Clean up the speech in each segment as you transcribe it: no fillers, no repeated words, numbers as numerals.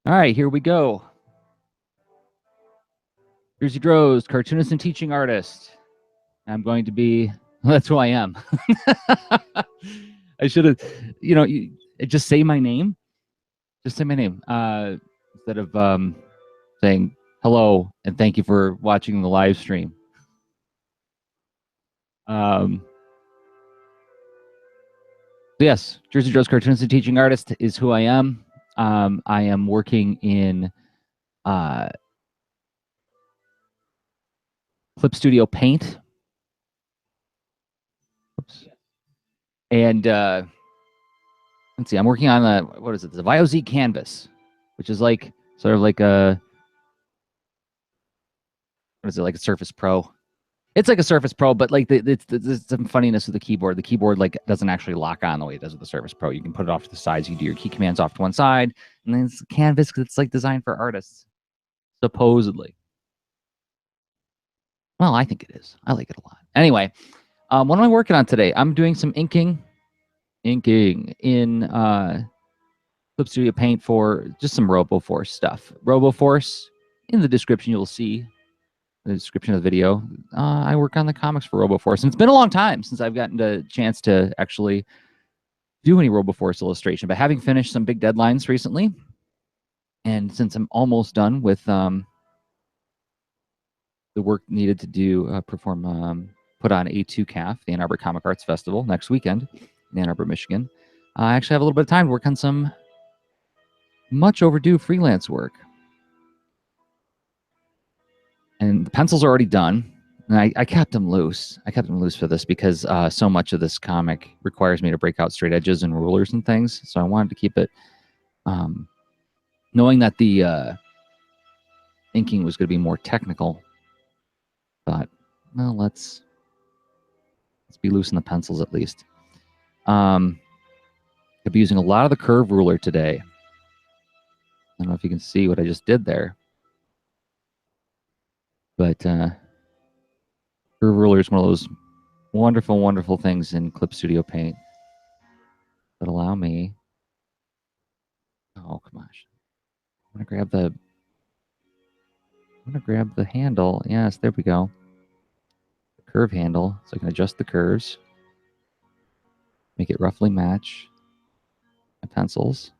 All right, here we go. Jerzy Drozd, cartoonist and teaching artist. I'm going to be, that's who I am. I should have, just say my name. Just say my name instead of saying hello and thank you for watching the live stream. Yes, Jerzy Drozd, cartoonist and teaching artist is who I am. I am working in Clip Studio Paint. Oops. And let's see, I'm working on the VioZ canvas, which is like sort of like a, what is it, like a Surface Pro? It's like a Surface Pro, but like it's some funniness with the keyboard. The keyboard like doesn't actually lock on the way it does with the Surface Pro. You can put it off to the sides. You do your key commands off to one side, and then it's canvas because it's like designed for artists, supposedly. Well, I think it is. I like it a lot. Anyway, what am I working on today? I'm doing some inking in Clip Studio Paint for just some RoboForce stuff. RoboForce, in the description you'll see, the description of the video, I work on the comics for RoboForce. And it's been a long time since I've gotten a chance to actually do any RoboForce illustration. But having finished some big deadlines recently, and since I'm almost done with the work needed to do, put on A2CAF, the Ann Arbor Comic Arts Festival, next weekend in Ann Arbor, Michigan, I actually have a little bit of time to work on some much overdue freelance work. And the pencils are already done. And I kept them loose. I kept them loose for this because so much of this comic requires me to break out straight edges and rulers and things. So I wanted to keep it, knowing that the inking was going to be more technical. Thought, well, let's be loose in the pencils at least. I'll be using a lot of the curve ruler today. I don't know if you can see what I just did there. But curve ruler is one of those wonderful, wonderful things in Clip Studio Paint that allow me. Oh, come on. I'm gonna grab the handle. Yes, there we go. The curve handle, so I can adjust the curves, make it roughly match my pencils.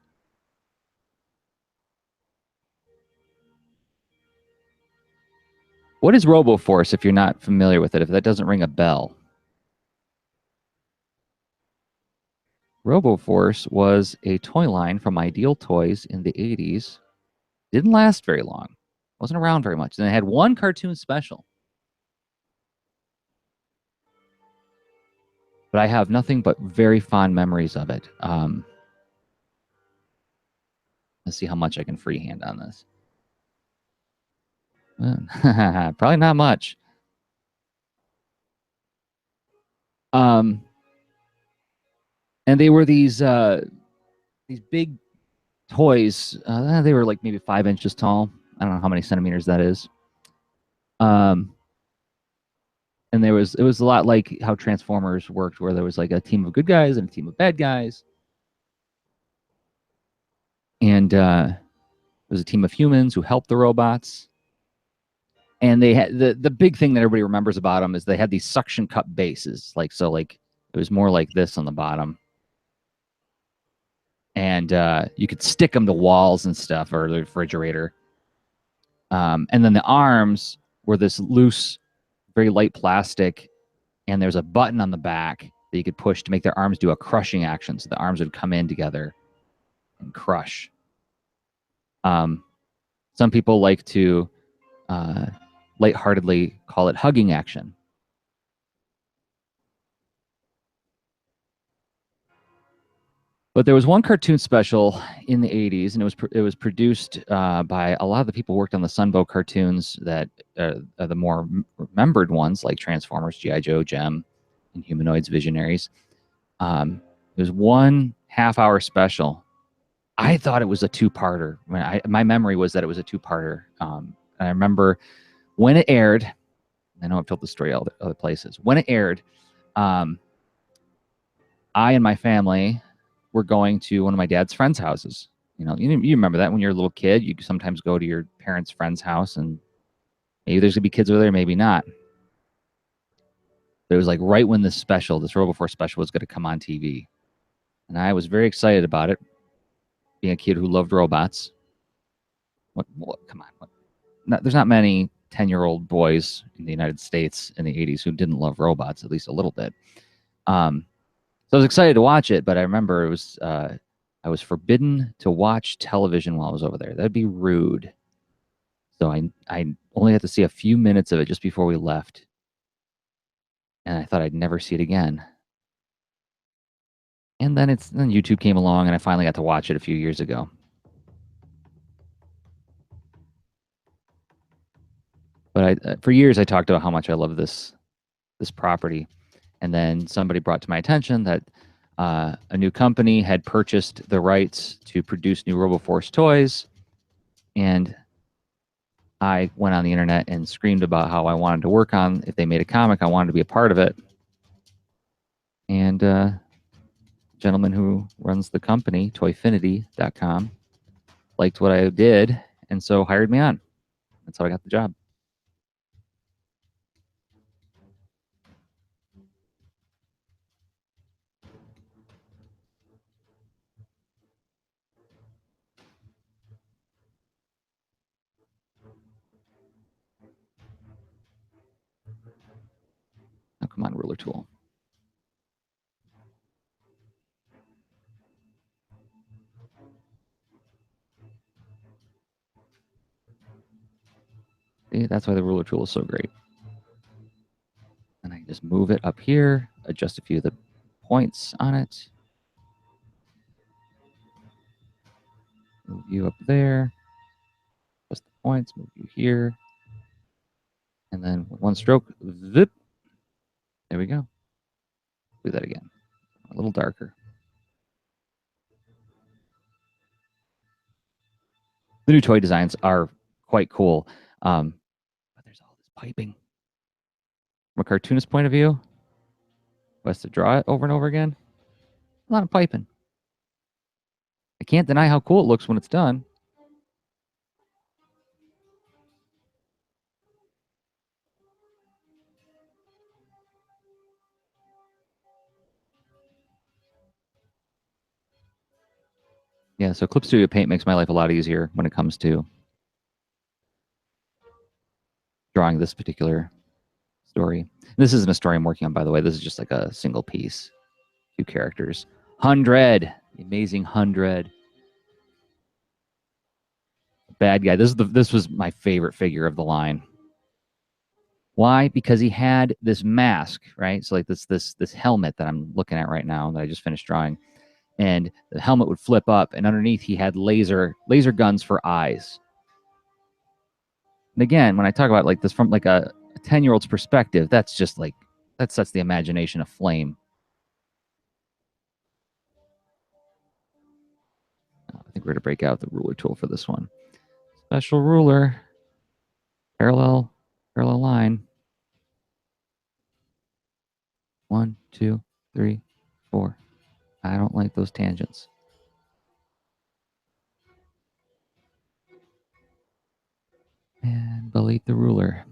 What is RoboForce if you're not familiar with it, if that doesn't ring a bell? RoboForce was a toy line from Ideal Toys in the 80s. Didn't last very long. Wasn't around very much. And it had one cartoon special. But I have nothing but very fond memories of it. Let's see how much I can freehand on this. Probably not much. And they were these big toys. They were like maybe 5 inches tall. I don't know how many centimeters that is. And it was a lot like how Transformers worked, where there was like a team of good guys and a team of bad guys. And there was a team of humans who helped the robots. And they had the big thing that everybody remembers about them is they had these suction cup bases. Like it was more like this on the bottom. And you could stick them to walls and stuff, or the refrigerator. And then the arms were this loose, very light plastic, and there's a button on the back that you could push to make their arms do a crushing action. So the arms would come in together and crush. Some people like to lightheartedly call it hugging action. But there was one cartoon special in the 80s, and it was produced by a lot of the people who worked on the Sunbow cartoons that are the more remembered ones, like Transformers, G.I. Joe, Gem, and Humanoids, Visionaries. It was 1 half-hour special. I thought it was a two-parter. My memory was that it was a two-parter. And I remember when it aired, I know I've told the story other places. When it aired, I and my family were going to one of my dad's friends' houses You remember that when you're a little kid, you sometimes go to your parents' friend's house and maybe there's gonna be kids over there, maybe not. But it was like right when this Robo4 special was gonna come on TV. And I was very excited about it, being a kid who loved robots. What come on. There's not many 10-year-old boys in the United States in the 80s who didn't love robots, at least a little bit. So I was excited to watch it, but I remember I was forbidden to watch television while I was over there. That'd be rude. So I only had to see a few minutes of it just before we left. And I thought I'd never see it again. And then YouTube came along and I finally got to watch it a few years ago. But for years I talked about how much I love this property. And then somebody brought to my attention that a new company had purchased the rights to produce new RoboForce toys. And I went on the internet and screamed about how I wanted to work on, if they made a comic, I wanted to be a part of it. And the gentleman who runs the company, toyfinity.com, liked what I did, and so hired me on. That's how I got the job. Oh, come on, ruler tool. See, that's why the ruler tool is so great. And I can just move it up here, adjust a few of the points on it. Move you up there. Adjust the points, move you here. And then one stroke, zip. There we go. Do that again. A little darker. The new toy designs are quite cool. But there's all this piping. From a cartoonist point of view, who has to draw it over and over again, a lot of piping. I can't deny how cool it looks when it's done. Yeah, so Clip Studio Paint makes my life a lot easier when it comes to drawing this particular story. This isn't a story I'm working on, by the way. This is just like a single piece, few characters. 100, the amazing 100. Bad guy. This was my favorite figure of the line. Why? Because he had this mask, right? So like this helmet that I'm looking at right now that I just finished drawing, and the helmet would flip up, and underneath he had laser guns for eyes. And again, when I talk about like this from like a 10-year-old's perspective, that's just like that sets the imagination aflame. I think we're gonna break out the ruler tool for this one. Special ruler, parallel line. 1, 2, 3, 4. I don't like those tangents. And delete the ruler.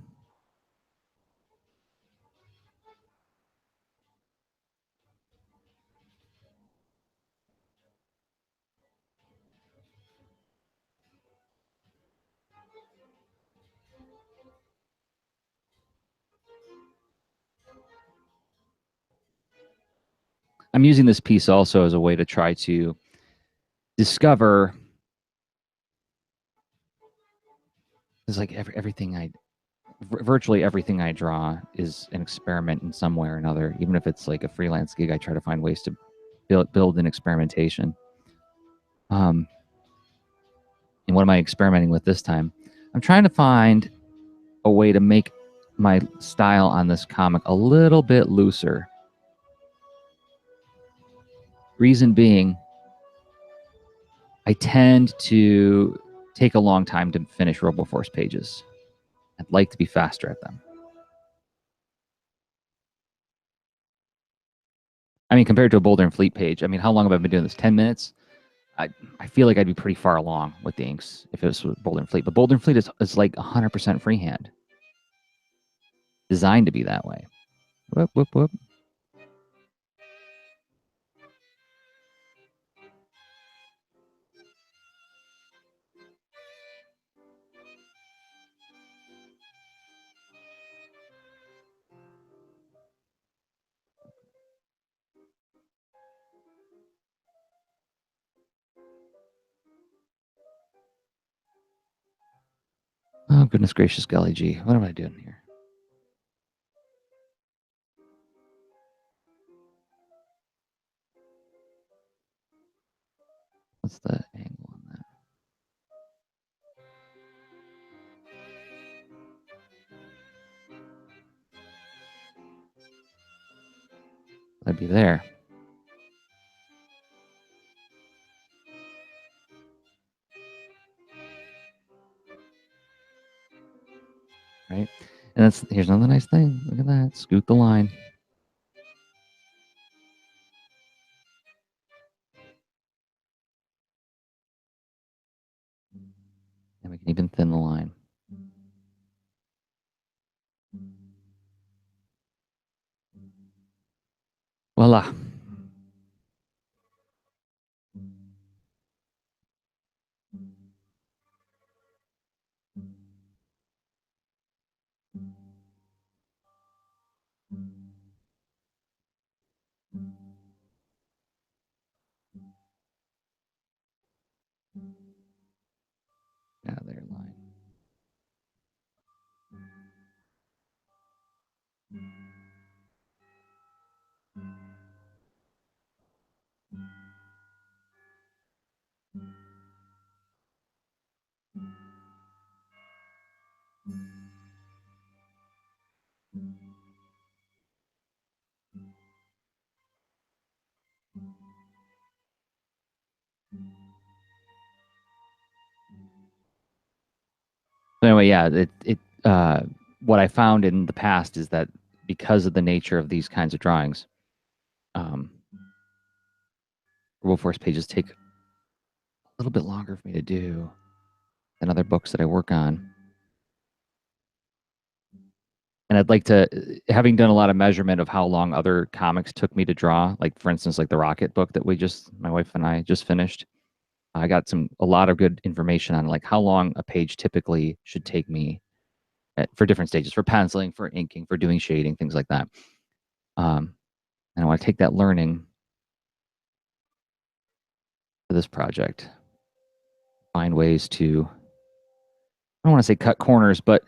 I'm using this piece also as a way to try to discover. It's like virtually everything I draw is an experiment in some way or another. Even if it's like a freelance gig, I try to find ways to build an experimentation. And what am I experimenting with this time? I'm trying to find a way to make my style on this comic a little bit looser. Reason being, I tend to take a long time to finish RoboForce pages. I'd like to be faster at them. I mean, compared to a Boulder and Fleet page, I mean, how long have I been doing this? 10 minutes? I feel like I'd be pretty far along with the inks if it was with Boulder and Fleet. But Boulder and Fleet is like 100% freehand, designed to be that way. Whoop, whoop, whoop. Oh, goodness gracious, golly gee. What am I doing here? What's the angle on that? That'd be there. Right? And here's another nice thing. Look at that. Scoot the line. And we can even thin the line. Voila. Now their line. So anyway, yeah, what I found in the past is that because of the nature of these kinds of drawings, RoboForce pages take a little bit longer for me to do than other books that I work on. And I'd like to, having done a lot of measurement of how long other comics took me to draw, like for instance, like the Rocket book that my wife and I just finished. I got a lot of good information on like how long a page typically should take me for different stages, for penciling, for inking, for doing shading, things like that. And I want to take that learning for this project, find ways to, I don't want to say cut corners, but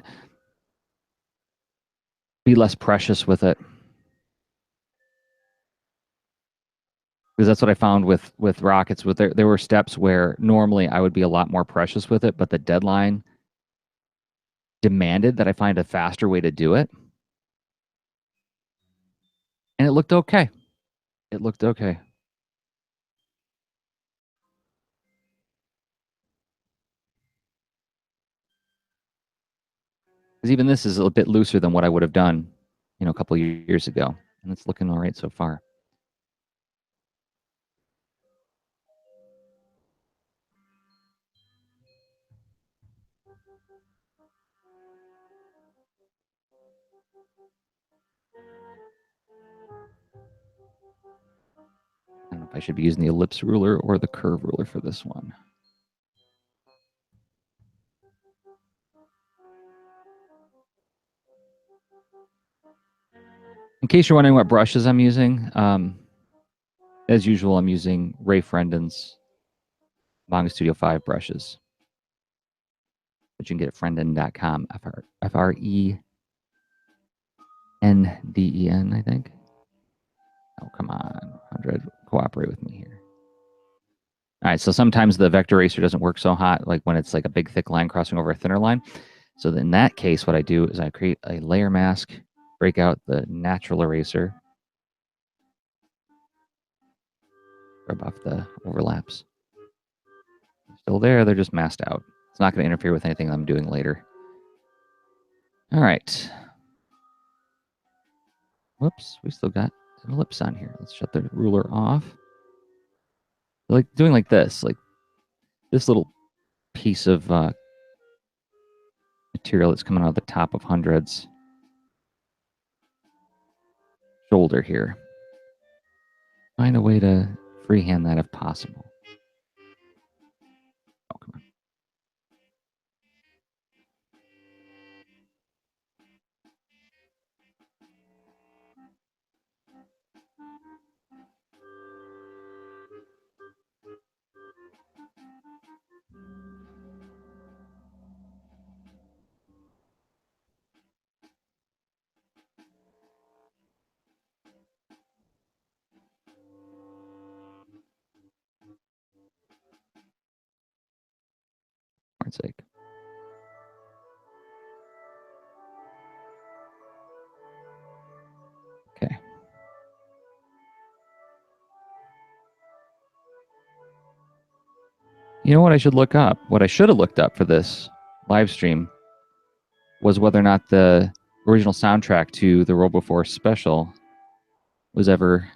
be less precious with it. Because that's what I found with Rockets. There were steps where normally I would be a lot more precious with it, but the deadline demanded that I find a faster way to do it. And it looked okay. It looked okay. Because even this is a bit looser than what I would have done, a couple of years ago. And it's looking all right so far. I don't know if I should be using the ellipse ruler or the curve ruler for this one. In case you're wondering what brushes I'm using, as usual, I'm using Ray Frendon's Manga Studio 5 brushes, which you can get at frendon.com, FRENDEN, I think. Oh, come on, 100, cooperate with me here. All right, so sometimes the vector eraser doesn't work so hot, like when it's like a big thick line crossing over a thinner line. So in that case, what I do is I create a layer mask, break out the natural eraser, rub off the overlaps. Still there, they're just masked out. It's not going to interfere with anything I'm doing later. All right. Whoops, we still got an ellipse on here. Let's shut the ruler off. like doing like this little piece of material that's coming out of the top of Hundred's shoulder here. Find a way to freehand that if possible. Oh, come on. For God's sake. Okay. You know what I should look up? What I should have looked up for this live stream was whether or not the original soundtrack to the Robo Force special was ever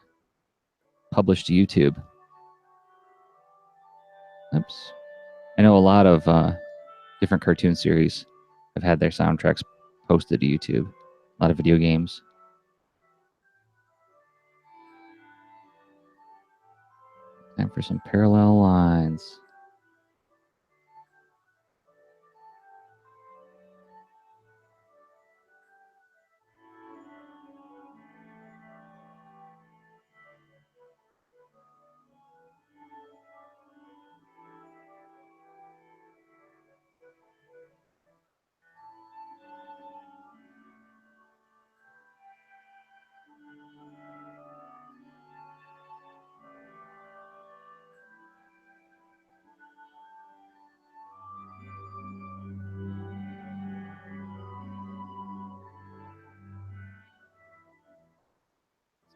published to YouTube. Oops. I know a lot of different cartoon series have had their soundtracks posted to YouTube. A lot of video games. Time for some parallel lines.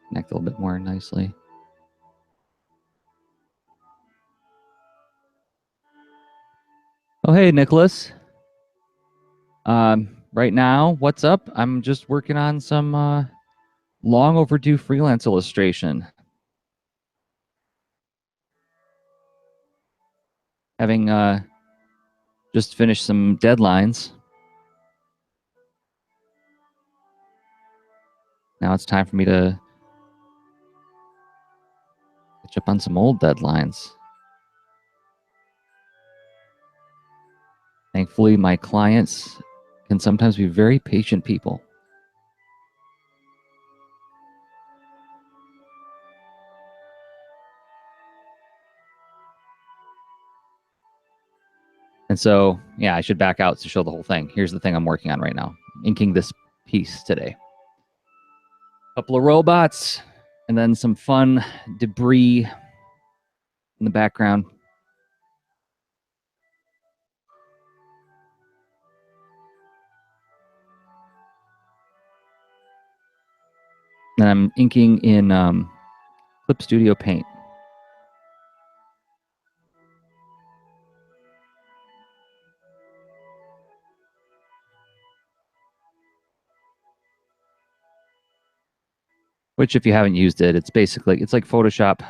Connect a little bit more nicely. Oh, hey, Nicholas. Right now, what's up? I'm just working on some long overdue freelance illustration. Having just finished some deadlines. Now it's time for me to catch up on some old deadlines. Thankfully, my clients can sometimes be very patient people. And so, yeah, I should back out to show the whole thing. Here's the thing I'm working on right now. Inking this piece today. A couple of robots, and then some fun debris in the background. And I'm inking in Clip Studio Paint. Which, if you haven't used it, it's like Photoshop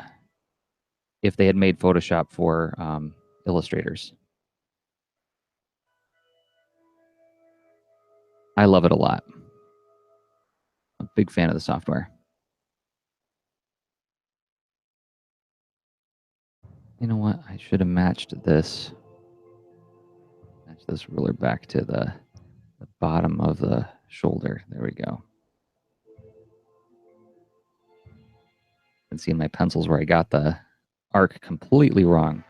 if they had made Photoshop for illustrators. I love it a lot. I'm a big fan of the software. You know what? I should have matched this. Match this ruler back to the bottom of the shoulder. There we go. You can see in my pencils where I got the arc completely wrong.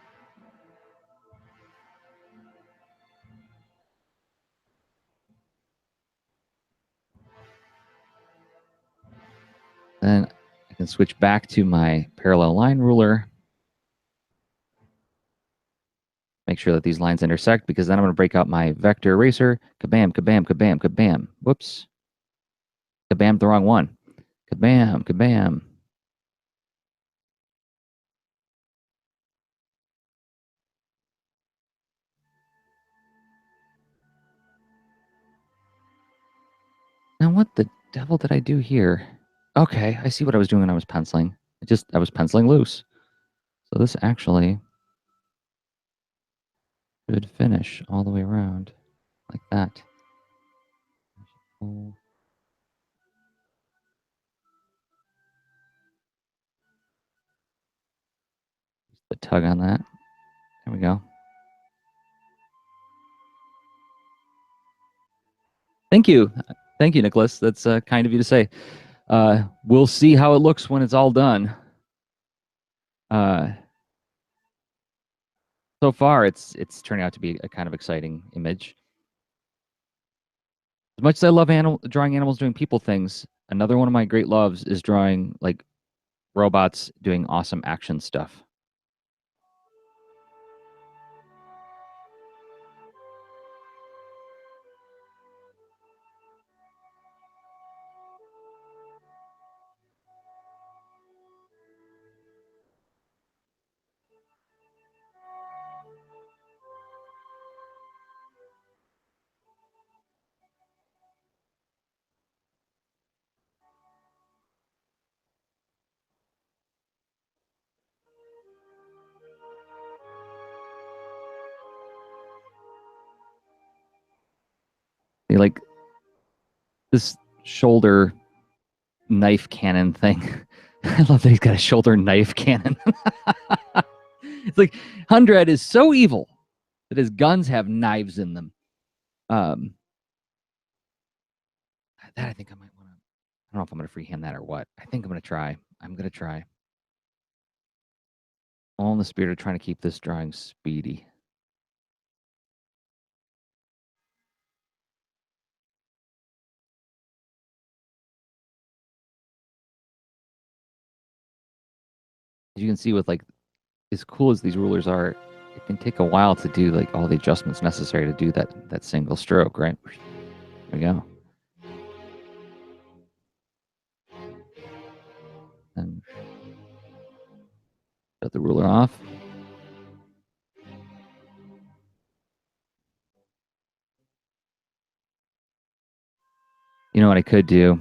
Then I can switch back to my parallel line ruler. Make sure that these lines intersect, because then I'm going to break out my vector eraser. Kabam, kabam, kabam, kabam. Whoops. Kabam, the wrong one. Kabam, kabam. Now, what the devil did I do here? Okay, I see what I was doing when I was penciling. I was penciling loose. So this actually should finish all the way around like that. The tug on that. There we go. Thank you. Thank you, Nicholas. That's kind of you to say. We'll see how it looks when it's all done. So far, it's turning out to be a kind of exciting image. As much as I love drawing animals doing people things, another one of my great loves is drawing like robots doing awesome action stuff. They like this shoulder knife cannon thing. I love that he's got a shoulder knife cannon. It's like Hundred is so evil that his guns have knives in them. That I think I might want to. I don't know if I'm going to freehand that or what. I think I'm going to try. I'm going to try. All in the spirit of trying to keep this drawing speedy. As you can see, with like as cool as these rulers are, it can take a while to do like all the adjustments necessary to do that single stroke, right? There we go. And shut the ruler off. You know what I could do?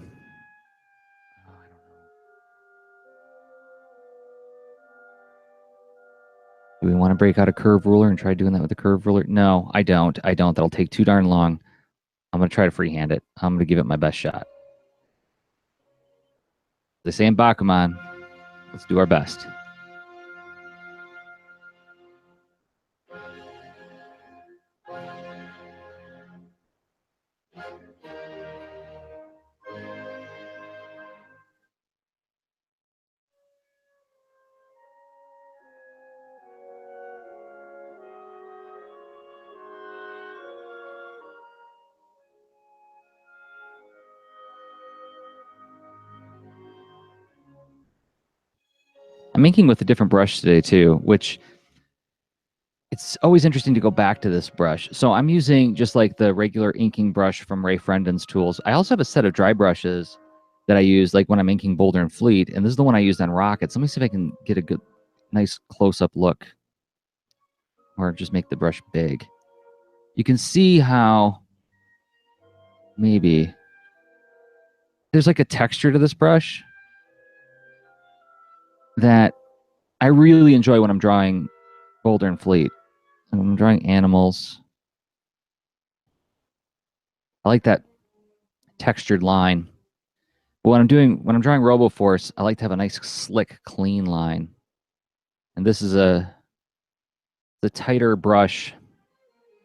Do we want to break out a curve ruler and try doing that with a curve ruler? No, I don't. I don't. That'll take too darn long. I'm going to try to freehand it. I'm going to give it my best shot. They say in Bakuman, let's do our best. I'm inking with a different brush today too, which it's always interesting to go back to this brush. So I'm using just like the regular inking brush from Ray Frendon's tools. I also have a set of dry brushes that I use like when I'm inking Boulder and Fleet, and this is the one I used on Rockets. Let me see if I can get a good, nice close-up look, or just make the brush big. You can see how maybe there's like a texture to this brush that I really enjoy when I'm drawing Boulder and Fleet. And when I'm drawing animals, I like that textured line. But when I'm drawing Robo Force, I like to have a nice, slick, clean line. And this is the tighter brush.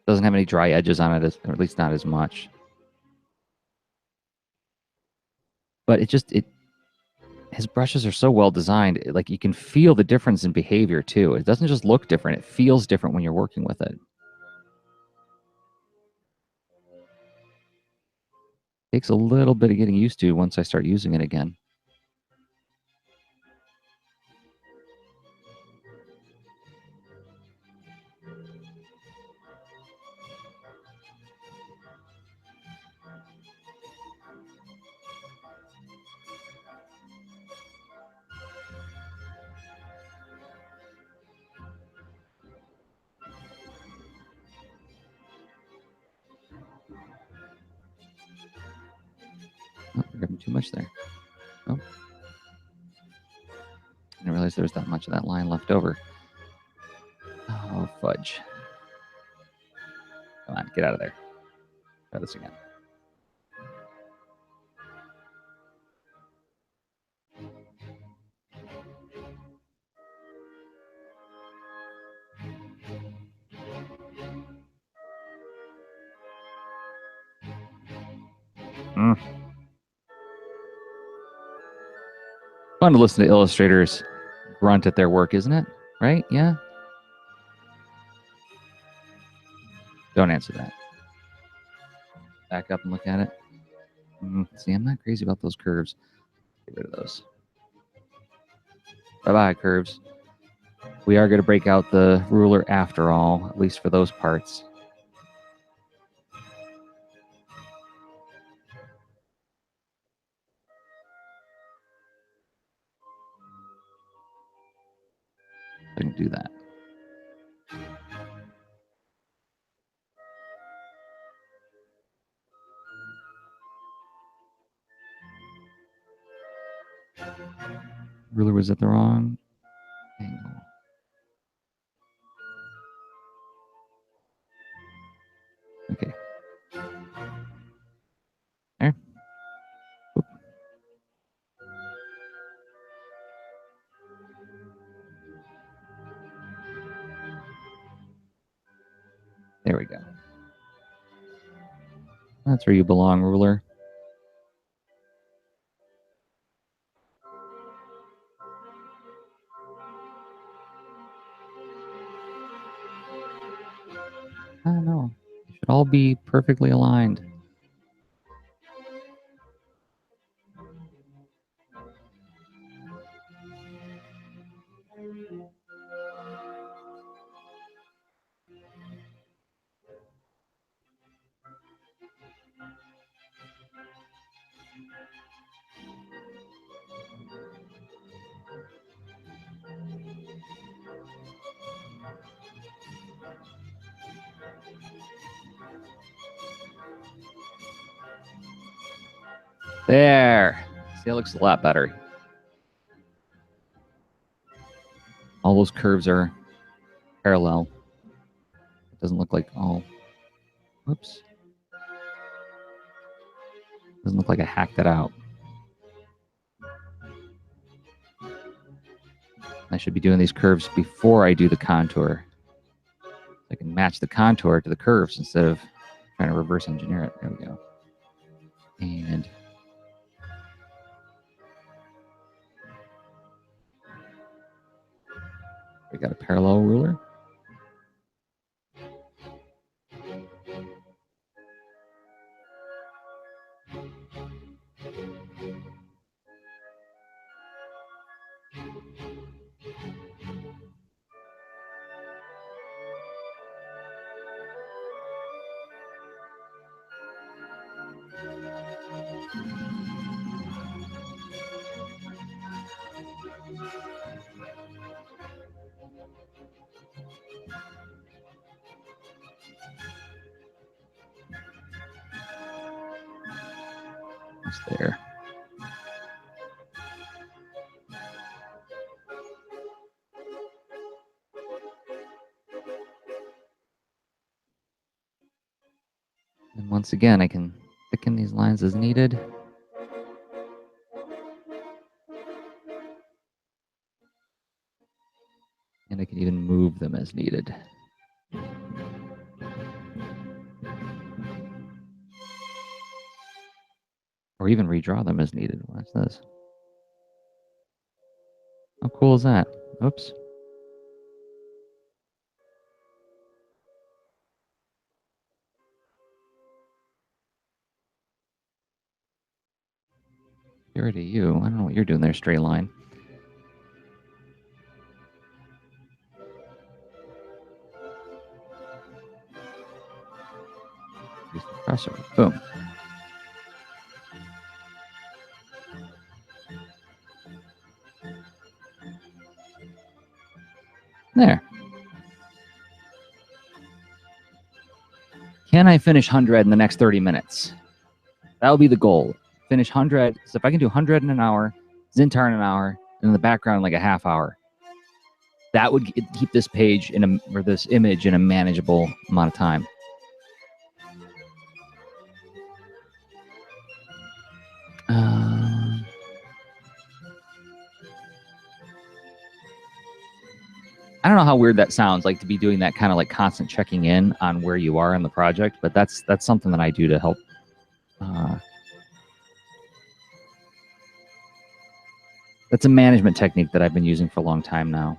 Doesn't have any dry edges on it, or at least not as much. But his brushes are so well designed. Like you can feel the difference in behavior too. It doesn't just look different; it feels different when you're working with it. Takes a little bit of getting used to once I start using it again. Oh, I'm grabbing too much there. Oh. I didn't realize there was that much of that line left over. Oh, fudge. Come on, get out of there. Try this again. Fun to listen to illustrators grunt at their work, isn't it? Right? Yeah? Don't answer that. Back up and look at it. See, I'm not crazy about those curves. Get rid of those. Bye-bye, curves. We are going to break out the ruler after all, at least for those parts. I can do that. Ruler was at the wrong angle. Okay. There. Oop. There we go. That's where you belong, ruler. I don't know. You should all be perfectly aligned. There. See, it looks a lot better. All those curves are parallel. It doesn't look like whoops. Doesn't look like I hacked it out. I should be doing these curves before I do the contour. I can match the contour to the curves instead of trying to reverse engineer it. There we go. And we got a parallel ruler. It's there. And once again, I can thicken these lines as needed. And I can even move them as needed. Or even redraw them as needed. Watch this. How cool is that? Oops. Get rid of you. I don't know what you're doing there, straight line. Use the crossover. Boom. There. Can I finish 100 in the next 30 minutes? That will be the goal. Finish 100. So if I can do 100 in an hour, Zintar in an hour, and in the background like a half hour, that would keep this page or this image in a manageable amount of time. I don't know how weird that sounds, like to be doing that kind of like constant checking in on where you are in the project, but that's something that I do to help. That's a management technique that I've been using for a long time now.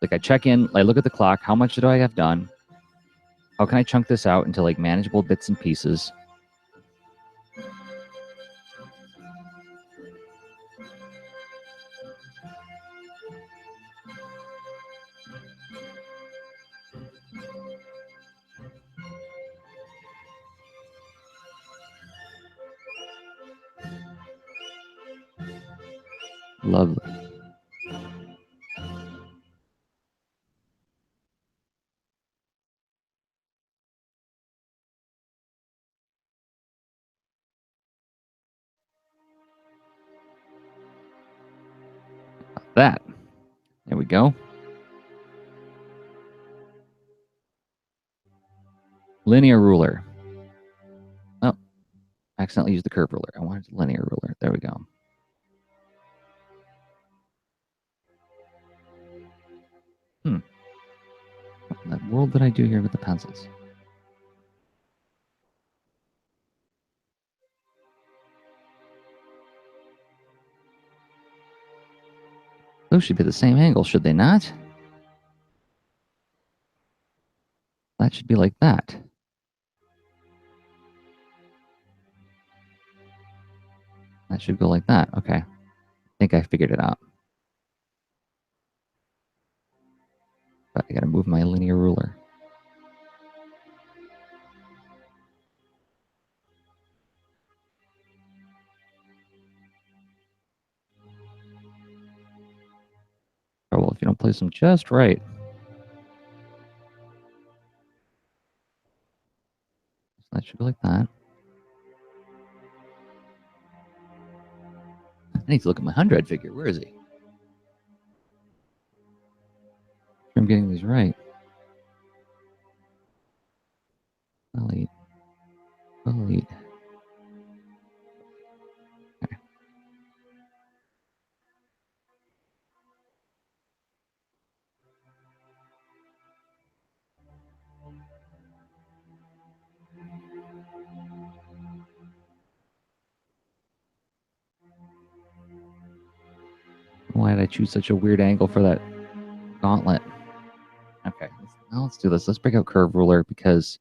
Like I check in, I look at the clock, how much do I have done? How can I chunk this out into like manageable bits and pieces? Lovely. That. There we go. Linear ruler. Oh, I accidentally used the curve ruler. I wanted the linear ruler. There we go. What in the world did I do here with the pencils? Those should be the same angle, should they not? That should be like that. That should go like that. Okay. I think I figured it out. But I gotta move my linear ruler. Trouble if you don't place them just right. So that should go like that. I need to look at my 100 figure. Where is he? I'm getting these right. Elite. Okay. Why did I choose such a weird angle for that gauntlet? Okay, now let's do this. Let's break out curve ruler because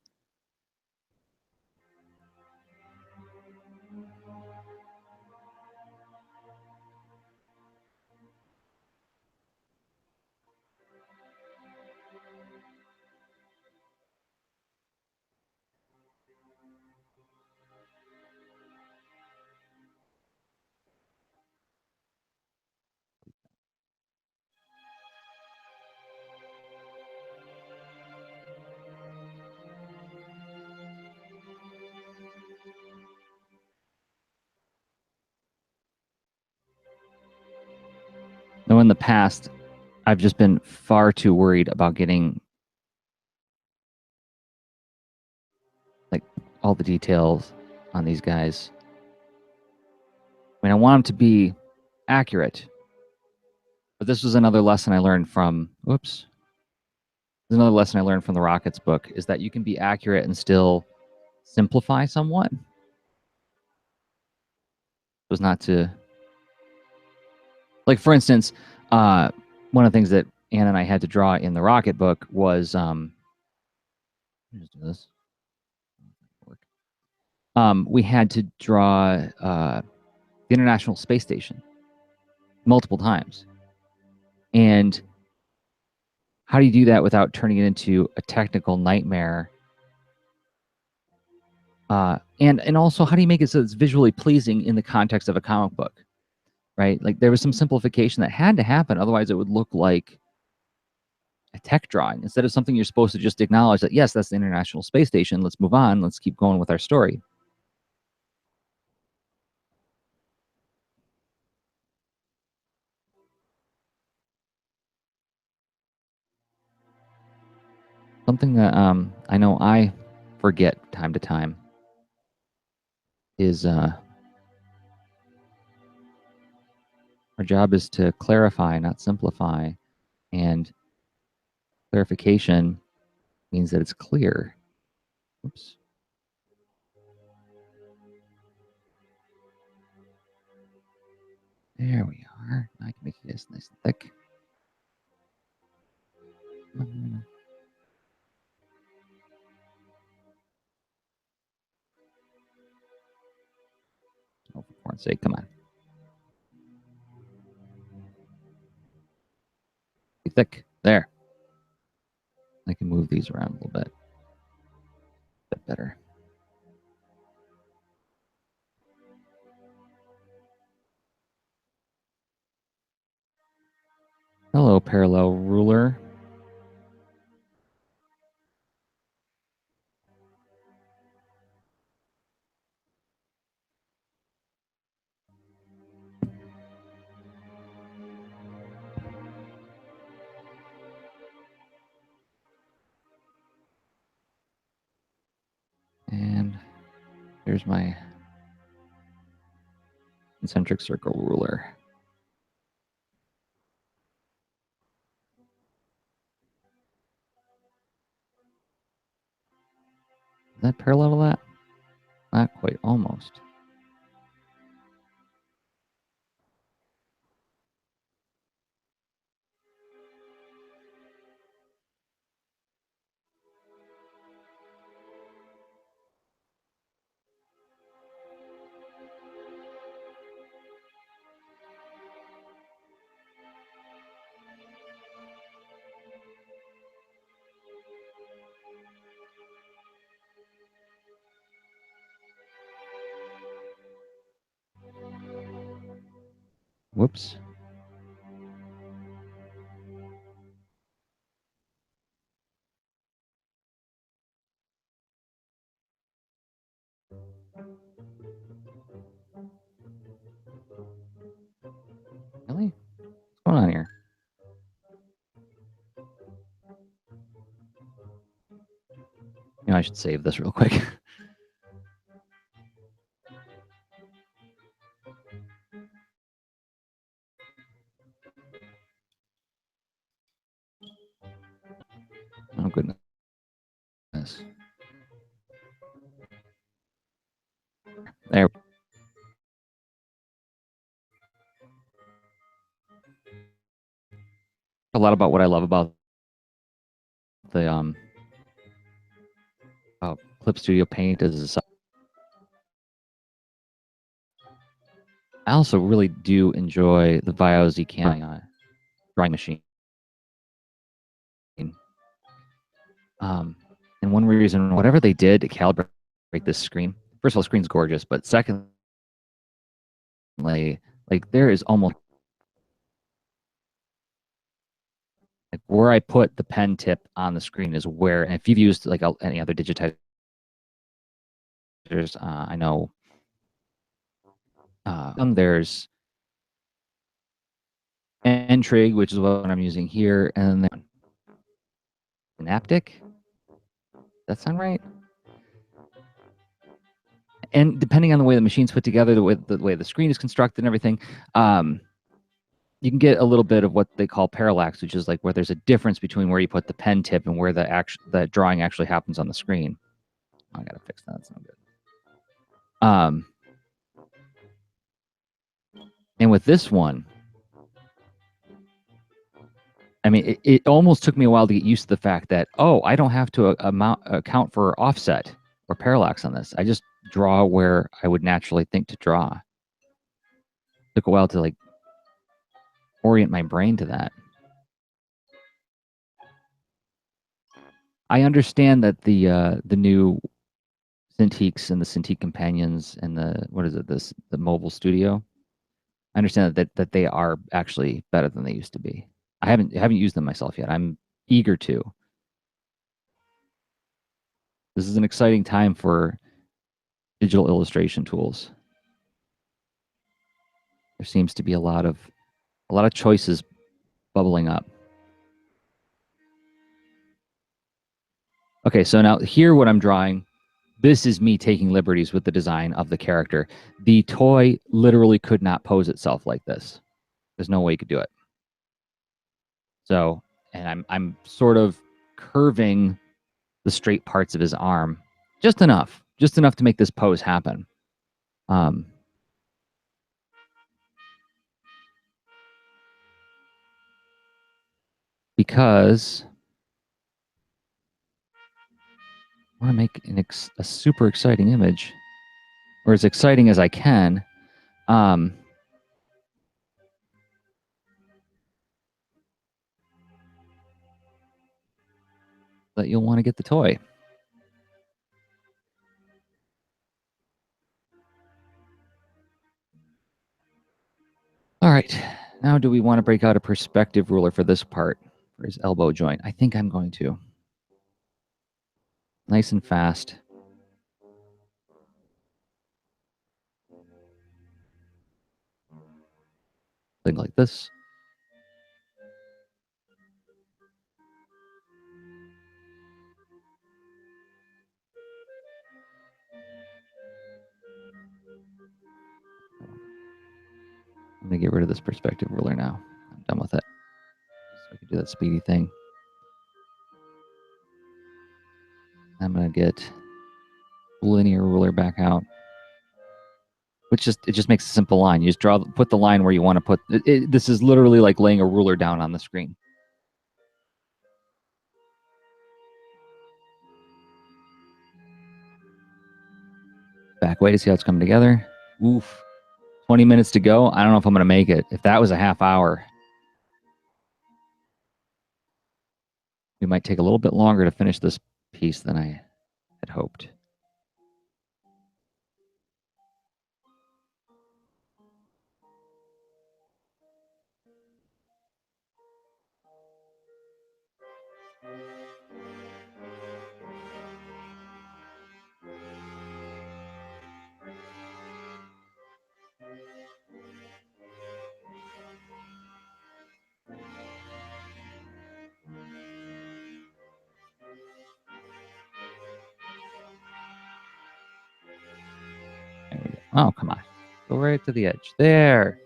no, in the past, I've just been far too worried about getting like all the details on these guys. I mean, I want them to be accurate, but this was another lesson I learned from. Whoops. This is another lesson I learned from the Rockets book is that you can be accurate and still simplify somewhat. It was not to, like, for instance, one of the things that Anna and I had to draw in the Rocket book was just do this. We had to draw the International Space Station multiple times. And how do you do that without turning it into a technical nightmare? And also, how do you make it so it's visually pleasing in the context of a comic book? Right? Like there was some simplification that had to happen, otherwise it would look like a tech drawing instead of something you're supposed to just acknowledge that yes, that's the International Space Station. Let's move on. Let's keep going with our story. Something that I know I forget time to time is our job is to clarify, not simplify. And clarification means that it's clear. Oops. There we are. I can make this nice and thick. Oh, for porn's sake, come on. Be thick. There. I can move these around a little bit. A bit better. Hello, parallel ruler. And here's my concentric circle ruler. Is that parallel to that? Not quite, almost. Whoops. Really? What's going on here? You know, I should save this real quick. Oh, goodness. There. A lot about what I love about the Clip Studio Paint is I also really do enjoy the VIO-Z drawing machine. And one reason, whatever they did to calibrate this screen, first of all, the screen's gorgeous, but secondly, like there is almost like where I put the pen tip on the screen is where, and if you've used like any other digitizers, I know there's Entrig, which is what I'm using here, and then Synaptic. That sound right? And depending on the way the machine's put together, the way the screen is constructed and everything, you can get a little bit of what they call parallax, which is like where there's a difference between where you put the pen tip and where the drawing actually happens on the screen. I gotta fix that. That's not good. And with this one, I mean, it almost took me a while to get used to the fact that, oh, I don't have to account for offset or parallax on this. I just draw where I would naturally think to draw. Took a while to like orient my brain to that. I understand that the new Cintiqs and the Cintiq Companions and the mobile studio. I understand that they are actually better than they used to be. I haven't used them myself yet. I'm eager to. This is an exciting time for digital illustration tools. There seems to be a lot of choices bubbling up. Okay, so now here what I'm drawing, this is me taking liberties with the design of the character. The toy literally could not pose itself like this. There's no way you could do it. So, and I'm sort of curving the straight parts of his arm just enough to make this pose happen. Because I want to make a super exciting image, or as exciting as I can. That you'll want to get the toy. All right, now do we want to break out a perspective ruler for this part, for his elbow joint? I think I'm going to. Nice and fast. Thing like this. I'm going to get rid of this perspective ruler now. I'm done with it. So I can do that speedy thing. I'm going to get linear ruler back out. Which it just makes a simple line. You just put the line where you want to put it. This is literally like laying a ruler down on the screen. Back way to see how it's coming together. Oof. 20 minutes to go. I don't know if I'm going to make it. If that was a half hour, we might take a little bit longer to finish this piece than I had hoped. There we go. Oh, come on. Go right to the edge. There.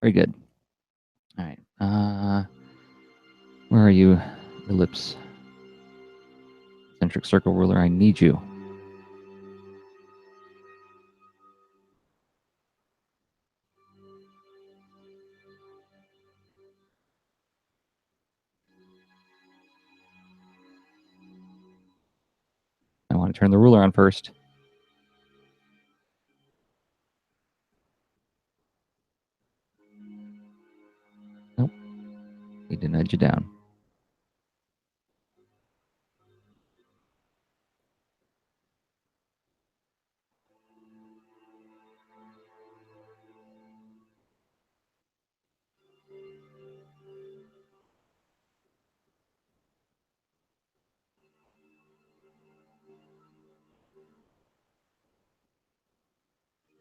Very good. All right. Where are you? Ellipse. Centric circle ruler. I need you. I want to turn the ruler on first. Nope. Need to nudge you down.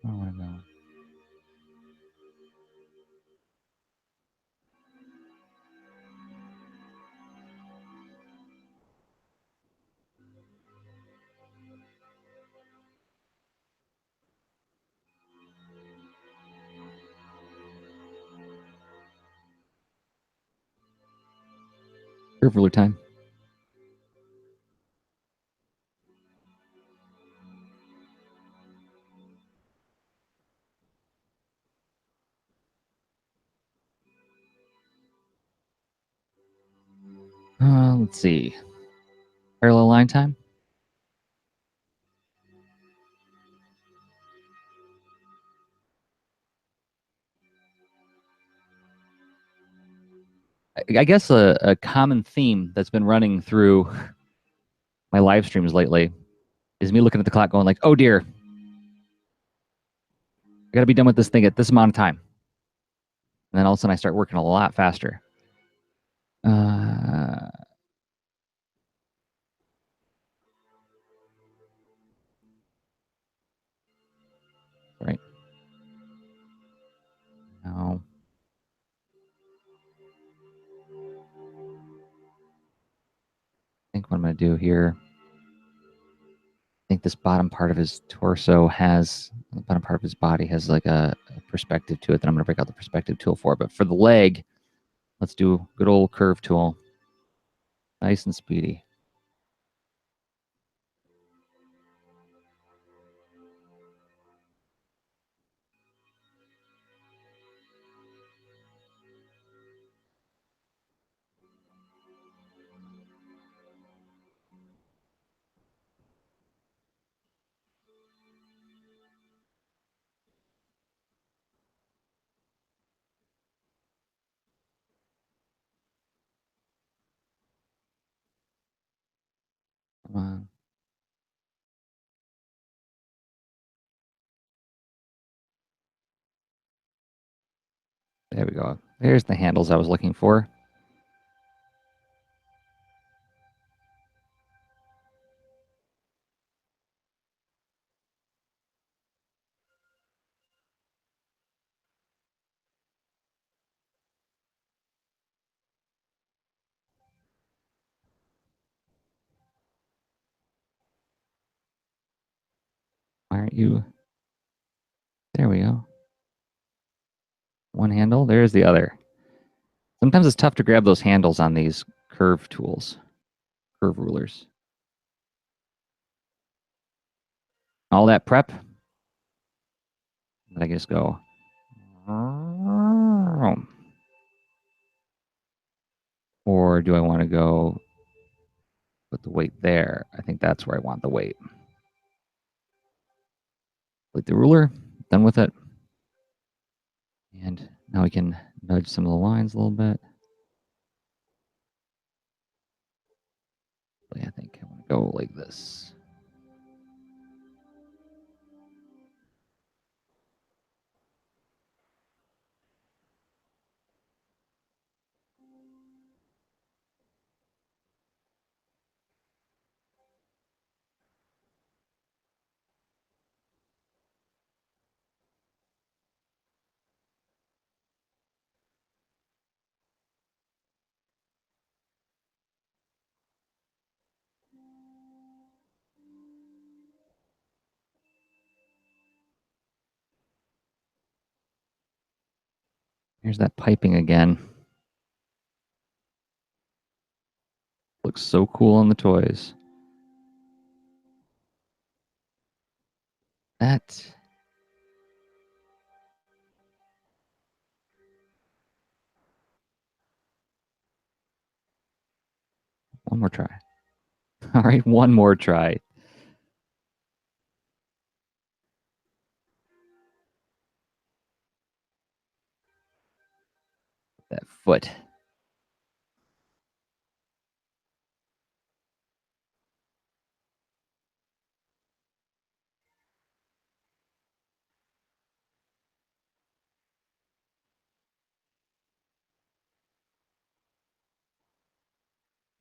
Oh my God. Curve ruler time. Let's see. Parallel line time. I guess a common theme that's been running through my live streams lately is me looking at the clock going like, oh dear, I got to be done with this thing at this amount of time. And then all of a sudden I start working a lot faster. what I'm going to do here. I think this bottom part of his torso has, the bottom part of his body has like a perspective to it that I'm going to break out the perspective tool for. But for the leg, let's do good old curve tool. Nice and speedy. Come on. There we go. There's the handles I was looking for. Why aren't you? There we go. One handle. There's the other. Sometimes it's tough to grab those handles on these curve tools, curve rulers. All that prep. Let I just go. Or do I want to go put the weight there? I think that's where I want the weight. Delete the ruler. Done with it. And now we can nudge some of the lines a little bit. I think I want to go like this. Here's that piping again. Looks so cool on the toys. That. One more try. All right, one more try. That foot.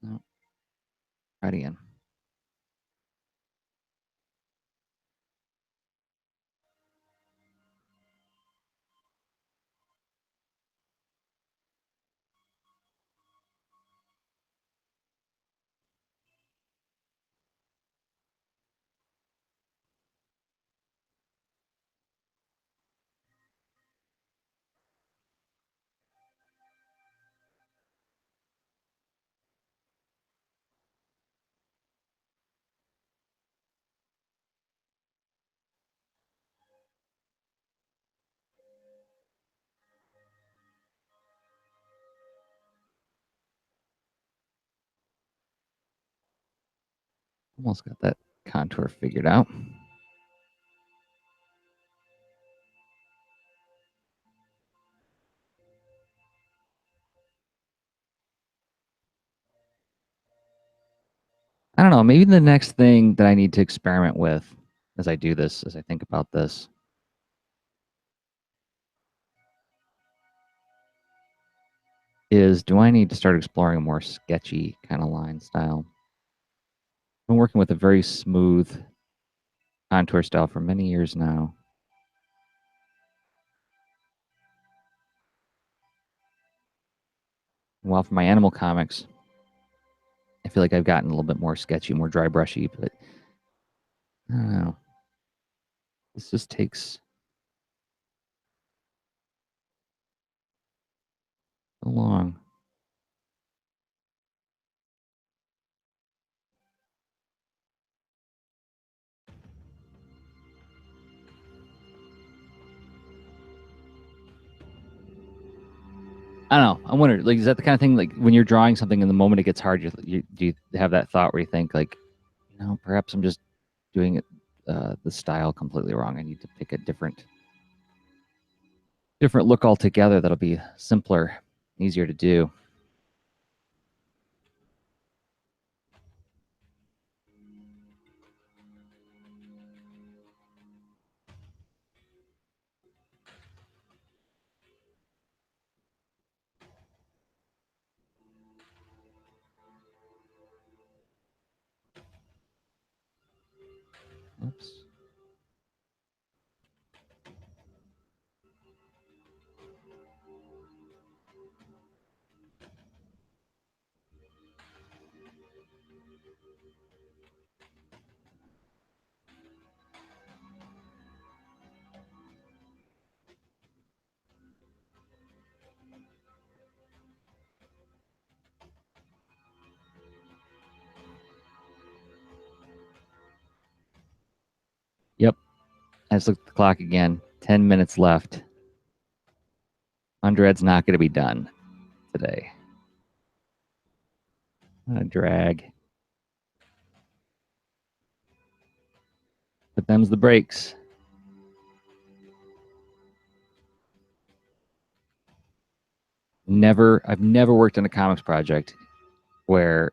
No, try it again. Almost got that contour figured out. I don't know. Maybe the next thing that I need to experiment with as I do this, as I think about this, is do I need to start exploring a more sketchy kind of line style? I've been working with a very smooth contour style for many years now. While for my animal comics, I feel like I've gotten a little bit more sketchy, more dry brushy, but I don't know. This just takes so long. I don't know. I wonder, like, is that the kind of thing, like, when you're drawing something and the moment it gets hard, do you have that thought where you think, like, perhaps I'm just doing it the style completely wrong. I need to pick a different look altogether that'll be simpler, easier to do. Oops. Yep. I just looked at the clock again. 10 minutes left. Undread's not going to be done today. A drag. But them's the breaks. I've never worked on a comics project where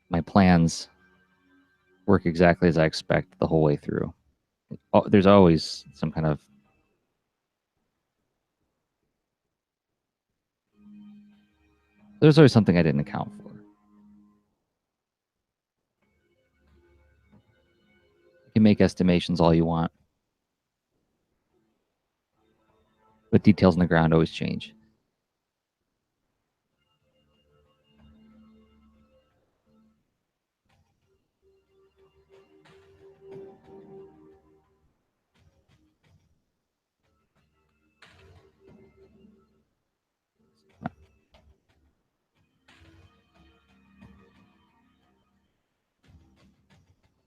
my plans work exactly as I expect the whole way through. There's always some kind of there's always something I didn't account for. You can make estimations all you want, but details on the ground always change.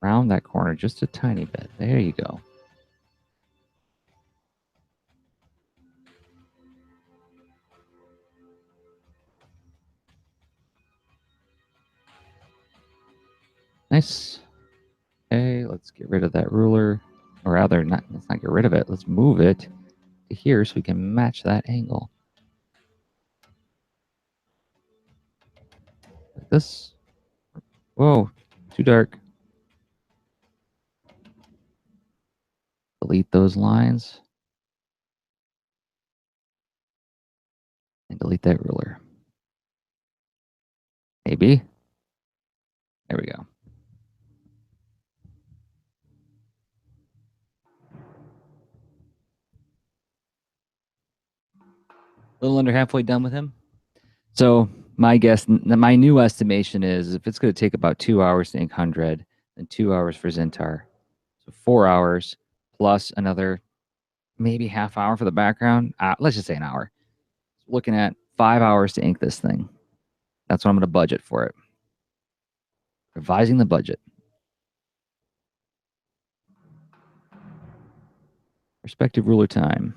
Round that corner just a tiny bit. There you go. Nice. Okay, let's get rid of that ruler. Or rather, let's not get rid of it. Let's move it to here so we can match that angle. Like this. Whoa, too dark. Delete those lines. And delete that ruler. Maybe. There we go. A little under halfway done with him. So my guess, my new estimation is if it's going to take about 2 hours to ink 100 and 2 hours for Zintar, so 4 hours plus another maybe half hour for the background. Let's just say an hour. Looking at 5 hours to ink this thing. That's what I'm going to budget for it. Revising the budget. Perspective ruler time.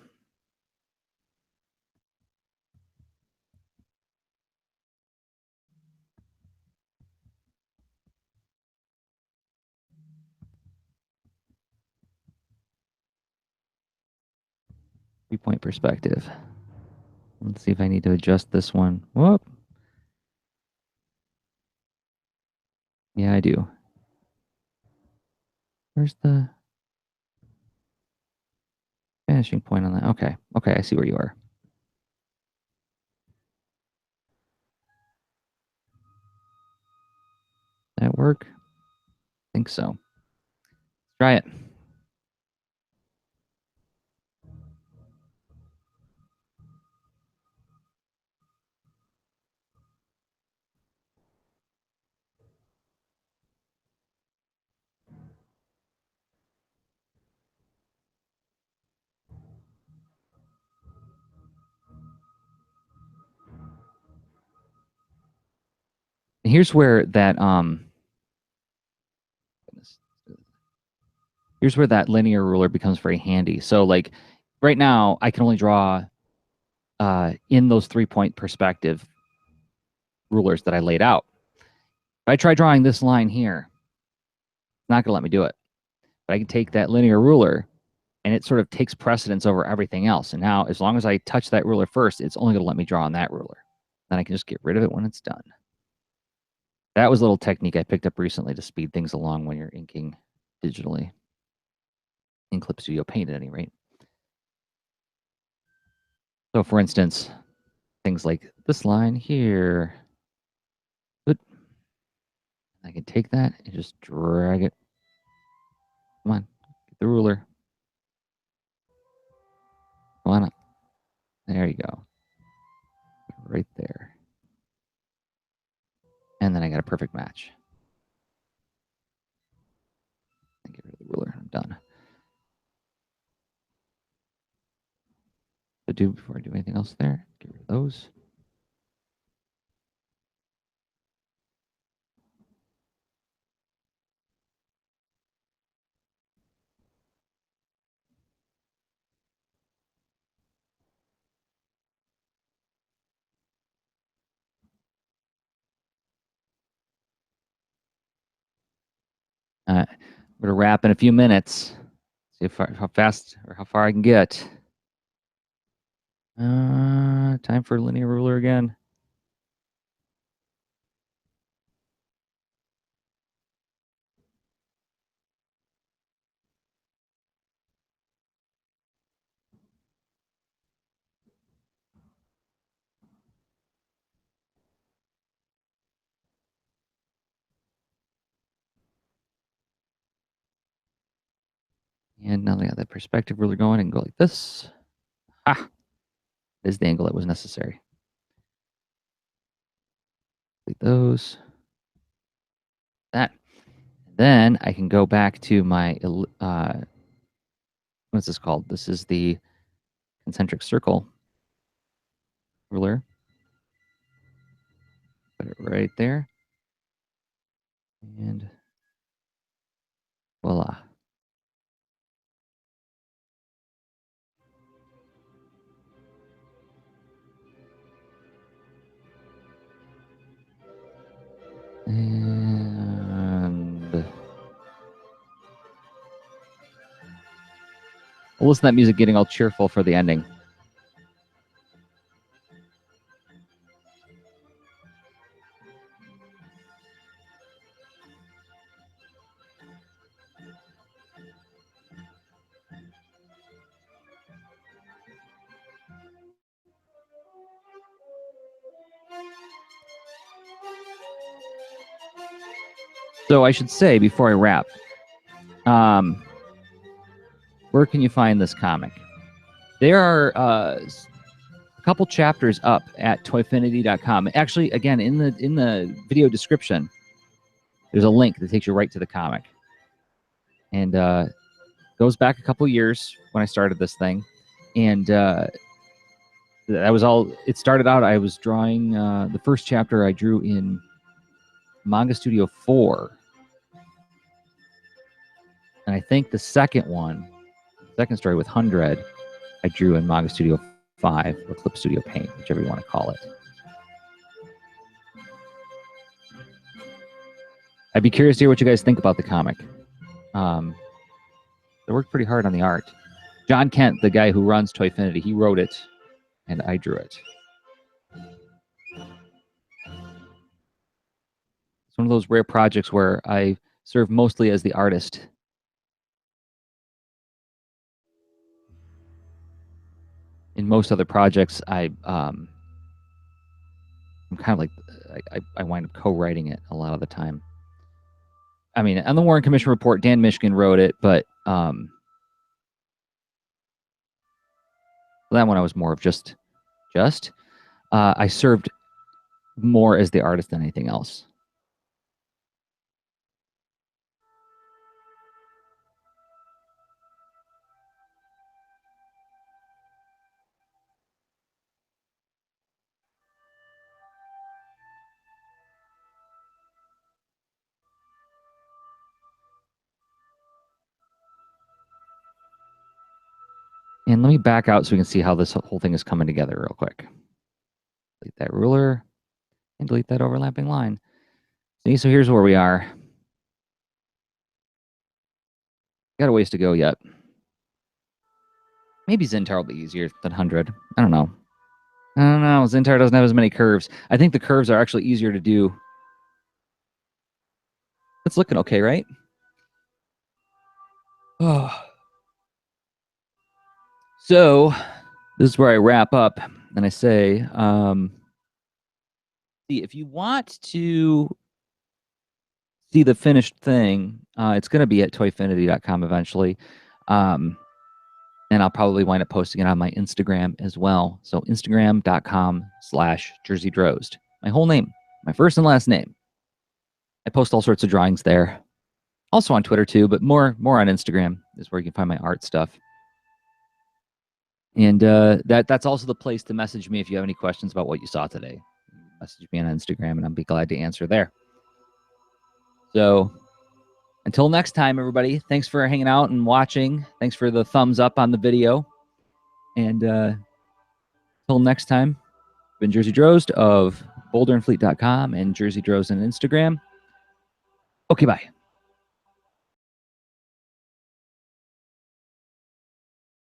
Three-point perspective. Let's see if I need to adjust this one. Whoop. Yeah, I do. Where's the finishing point on that? Okay. Okay, I see where you are. That work? I think so. Let's try it. here's where that here's where that linear ruler becomes very handy. So like right now, I can only draw in those 3-point perspective rulers that I laid out. If I try drawing this line here, it's not going to let me do it. But I can take that linear ruler and it sort of takes precedence over everything else. And now, as long as I touch that ruler first, it's only going to let me draw on that ruler. Then I can just get rid of it when it's done. That was a little technique I picked up recently to speed things along when you're inking digitally. In Clip Studio Paint, at any rate. So, for instance, things like this line here. I can take that and just drag it. Come on, get the ruler. Come on up. There you go. Right there. And then I got a perfect match. Get rid of the ruler. I'm done. To do before I do anything else there, get rid of those. I'm going to wrap in a few minutes. See how fast or how far I can get. Time for linear ruler again. And now that I got that perspective ruler going, I can go like this. Ah, this is the angle that was necessary. Delete those. That. Then I can go back to my, what's this called? This is the concentric circle ruler. Put it right there. And voila. And we'll listen to that music getting all cheerful for the ending. So I should say before I wrap, where can you find this comic? There are a couple chapters up at toyfinity.com. Actually, again, in the video description, there's a link that takes you right to the comic, and goes back a couple years when I started this thing, and that was all. It started out. I was drawing the first chapter I drew in Manga Studio 4. And I think the second story with 100, I drew in Manga Studio 5 or Clip Studio Paint, whichever you want to call it. I'd be curious to hear what you guys think about the comic. They worked pretty hard on the art. John Kent, the guy who runs Toyfinity, he wrote it, and I drew it. It's one of those rare projects where I serve mostly as the artist. In most other projects, I'm kind of like I wind up co-writing it a lot of the time. I mean, on the Warren Commission report, Dan Mishkin wrote it, but that one I was more of just. I served more as the artist than anything else. And let me back out so we can see how this whole thing is coming together real quick. Delete that ruler and delete that overlapping line. See, so here's where we are. Got a ways to go yet. Maybe Zentar will be easier than 100. I don't know. Zentar doesn't have as many curves. I think the curves are actually easier to do. It's looking okay, right? Oh. So this is where I wrap up and I say, see, if you want to see the finished thing, it's going to be at toyfinity.com eventually. And I'll probably wind up posting it on my Instagram as well. So Instagram.com/Jerzy Drozd. My whole name, my first and last name. I post all sorts of drawings there. Also on Twitter too, but more on Instagram is where you can find my art stuff. And that's also the place to message me if you have any questions about what you saw today. Message me on Instagram, and I'll be glad to answer there. So until next time, everybody, thanks for hanging out and watching. Thanks for the thumbs up on the video. And until next time, I've been Jerzy Drozd of BoulderandFleet.com and Jerzy Drozd on Instagram. Okay, bye.